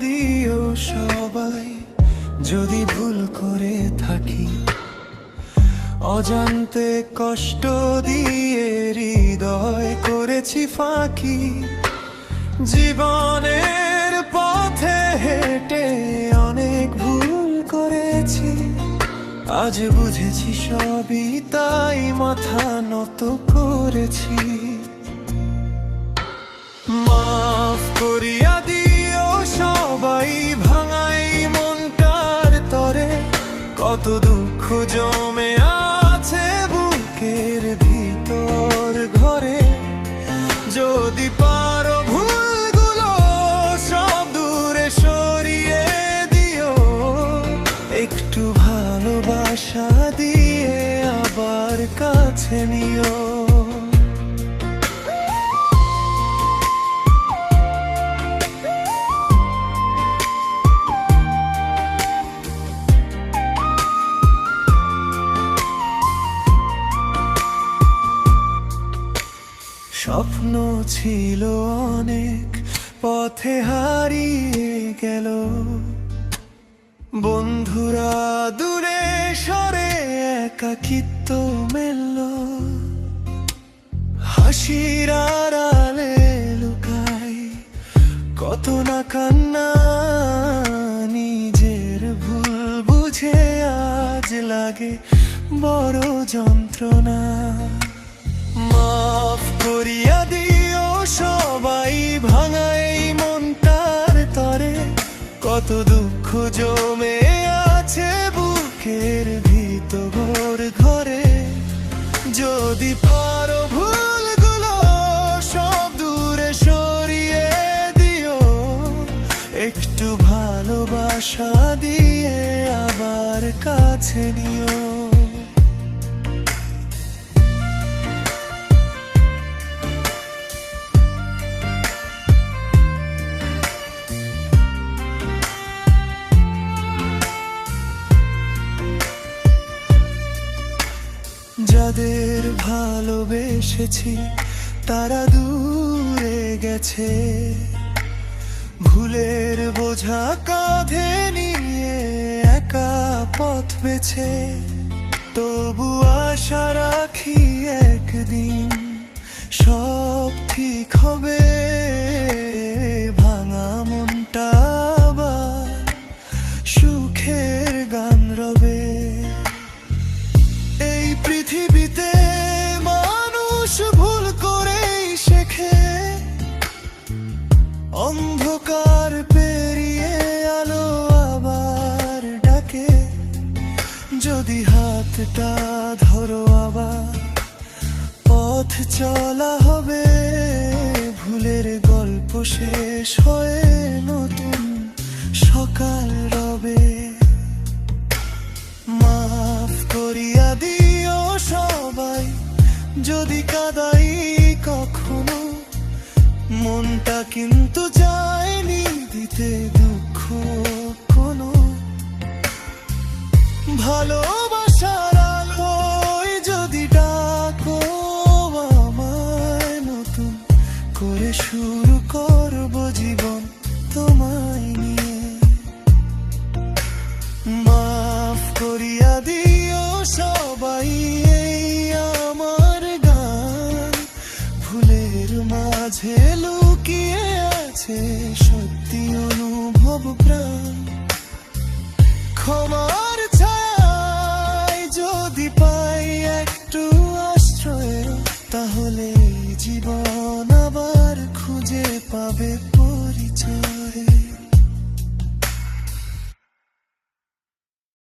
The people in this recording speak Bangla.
দিও সবাই যদি ভুল করে থাকি, অজান্তে কষ্ট দিয়ে হৃদয় করেছি ফাঁকি। জীবনের পথে হেঁটে অনেক ভুল করেছি, আজ বুঝেছি সবই তাই মাথা নত করেছি। মাফ করিয়া দিও সবাই ভাঙাই মনটার তরে, কত দুঃখ জমে আছে বুকের ভিতর ঘরে। যদি পারো ভুলগুলো সব দূরে সরিয়ে দিও, একটু ভালোবাসা দিয়ে আবার কাছে নিও। স্বপ্ন ছিল অনেক, পথে হারিয়ে গেল। বন্ধুরা দূরে সরে একাকিত্ব মেলল। হাসির আড়ালে লুকাই কত না কান্না, নিজের ভুল বুঝে আজ লাগে বড় যন্ত্রণা। মাফ করিয়া দিও সবাই ভাঙাই মনটার তরে, কত দুঃখ জমে আছে বুকের ভিতর ঘরে। যদি পারো ভুলগুলো সব দূরে সরিয়ে দিও, একটু ভালোবাসা দিয়ে আবার কাছে নিও। যাদের ভালোবেসেছি তারা দূরে গেছে, ভুলের বোঝা কাঁধে নিয়ে একা পথ বেছে। তবু আশা রাখি একদিন সব ঠিক হবে, ভাঙা মনটা আবার সুখের গান রবে। পৃথিবীতে মানুষ ভুল করেই শেখে, অন্ধকার পেরিয়ে আলো আবার ডাকে। যদি হাতটা ধরো আবার পথ চলা হবে, ভুলের গল্প শেষ হয়ে নতুন সকাল রবে। মাফ করিয়া দিও সবাই যদি কাঁদাই কখনো, মনটা কিন্তু যায়নি দিতে দুঃখ কোনো। ভালোবাসার আলোয় যদি ডাকো আমায়, নতুন করে শুরু করব জীবন তোমায় নিয়ে। মাফ করিয়া দিও সবাই এই আমার গান, ভুলের মাঝে লুকিয়ে আছে সত্যি অনুভব প্রাণ। ক্ষমার ছায় যদি পাই একটু আশ্রয়, তাহলে জীবন আবার খুঁজে পাবে।